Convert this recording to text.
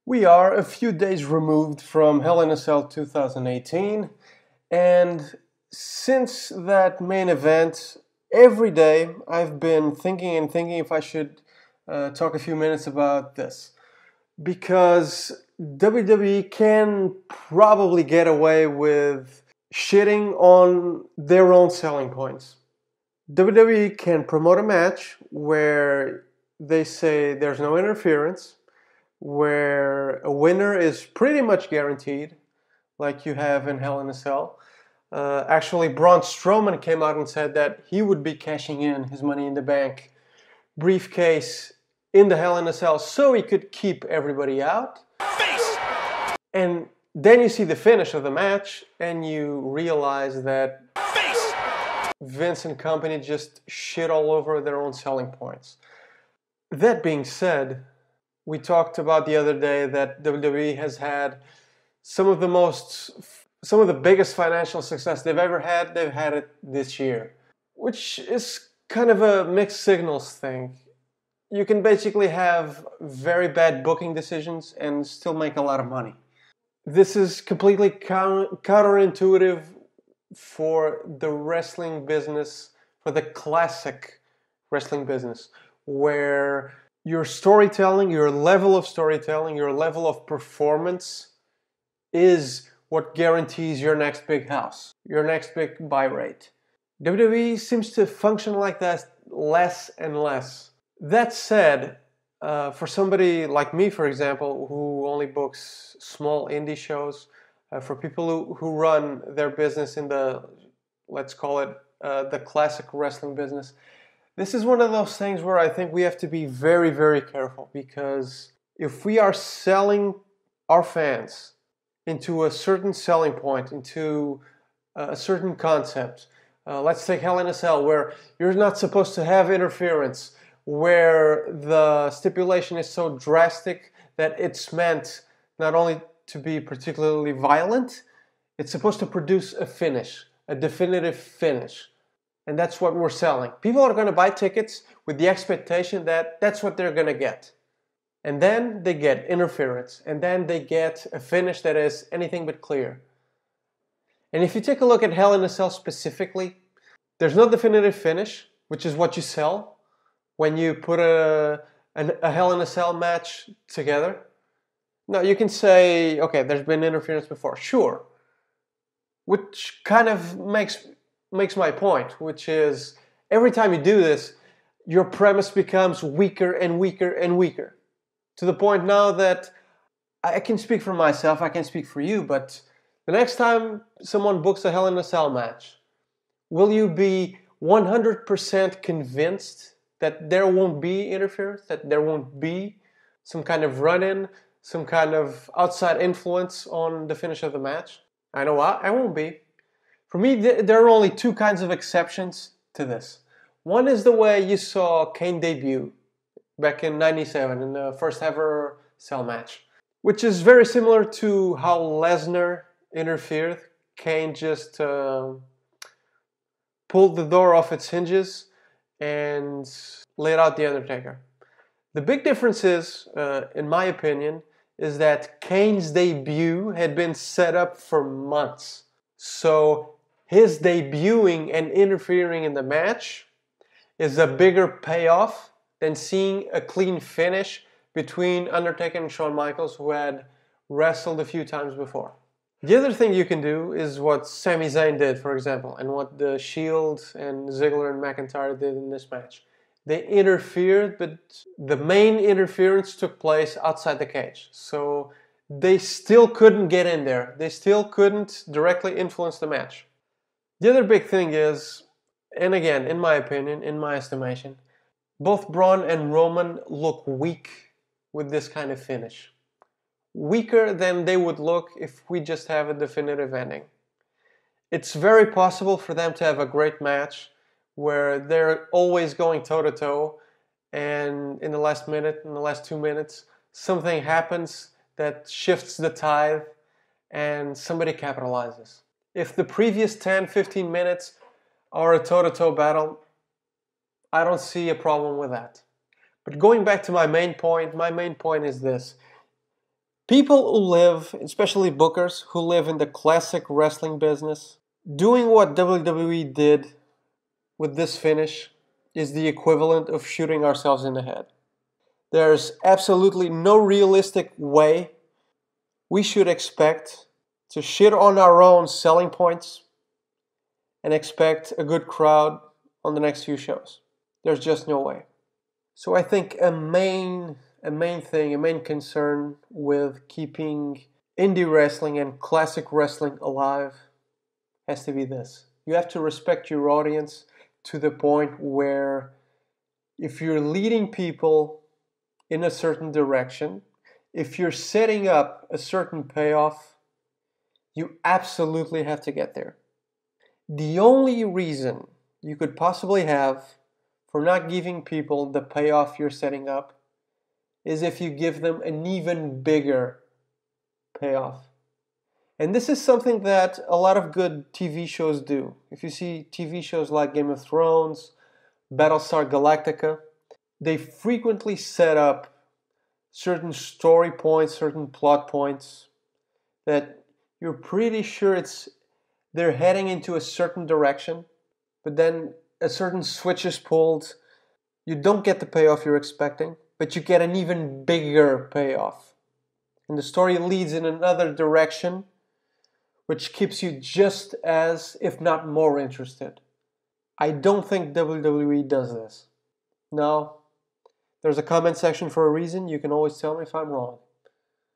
We are a few days removed from Hell in a Cell 2018, and since that main event, every day I've been thinking and thinking if I should talk a few minutes about this. Because WWE can probably get away with shitting on their own selling points. WWE can promote a match where they say there's no interference, where a winner is pretty much guaranteed, like you have in Hell in a Cell. Actually, Braun Strowman came out and said that he would be cashing in his Money in the Bank briefcase in the Hell in a Cell so he could keep everybody out. Face! And then you see the finish of the match and you realize that Face! Vince and company just shit all over their own selling points. That being said, we talked about the other day that WWE has had some of the biggest financial success they've ever had. They've had it this year, which is kind of a mixed signals thing. You can basically have very bad booking decisions and still make a lot of money. This is completely counterintuitive for the wrestling business, for the classic wrestling business, where your storytelling, your level of storytelling, your level of performance is what guarantees your next big house, your next big buy rate. WWE seems to function like that less and less. That said, for somebody like me, for example, who only books small indie shows, for people who run their business in the, let's call it, the classic wrestling business, this is one of those things where I think we have to be very, very careful, because if we are selling our fans into a certain selling point, into a certain concept, let's take Hell in a Cell, where you're not supposed to have interference, where the stipulation is so drastic that it's meant not only to be particularly violent, it's supposed to produce a finish, a definitive finish. And that's what we're selling. People are going to buy tickets with the expectation that that's what they're going to get. And then they get interference. And then they get a finish that is anything but clear. And if you take a look at Hell in a Cell specifically, there's no definitive finish, which is what you sell when you put a Hell in a Cell match together. No, you can say, okay, there's been interference before. Sure. Which kind of makes my point, which is every time you do this, your premise becomes weaker and weaker and weaker. To the point now that I can speak for myself, I can speak for you, but the next time someone books a Hell in a Cell match, will you be 100% convinced that there won't be interference, that there won't be some kind of run-in, some kind of outside influence on the finish of the match? I know I won't be. For me, there are only two kinds of exceptions to this. One is the way you saw Kane debut back in '97 in the first ever Cell match, which is very similar to how Lesnar interfered. Kane just pulled the door off its hinges and laid out The Undertaker. The big difference is, in my opinion, is that Kane's debut had been set up for months. So his debuting and interfering in the match is a bigger payoff than seeing a clean finish between Undertaker and Shawn Michaels, who had wrestled a few times before. The other thing you can do is what Sami Zayn did, for example, and what the Shield and Ziggler and McIntyre did in this match. They interfered, but the main interference took place outside the cage. So they still couldn't get in there. They still couldn't directly influence the match. The other big thing is, and again, in my opinion, in my estimation, both Braun and Roman look weak with this kind of finish. Weaker than they would look if we just have a definitive ending. It's very possible for them to have a great match where they're always going toe-to-toe, and in the last minute, in the last 2 minutes, something happens that shifts the tide and somebody capitalizes. If the previous 10-15 minutes are a toe-to-toe battle, I don't see a problem with that. But going back to my main point is this. People who live, especially bookers, who live in the classic wrestling business, doing what WWE did with this finish is the equivalent of shooting ourselves in the head. There's absolutely no realistic way we should expect to shit on our own selling points and expect a good crowd on the next few shows. There's just no way. So I think a main concern with keeping indie wrestling and classic wrestling alive has to be this. You have to respect your audience to the point where if you're leading people in a certain direction, if you're setting up a certain payoff, you absolutely have to get there. The only reason you could possibly have for not giving people the payoff you're setting up is if you give them an even bigger payoff. And this is something that a lot of good TV shows do. If you see TV shows like Game of Thrones, Battlestar Galactica, they frequently set up certain story points, certain plot points that you're pretty sure they're heading into a certain direction, but then a certain switch is pulled. You don't get the payoff you're expecting, but you get an even bigger payoff. And the story leads in another direction, which keeps you just as, if not more, interested. I don't think WWE does this. No. There's a comment section for a reason. You can always tell me if I'm wrong.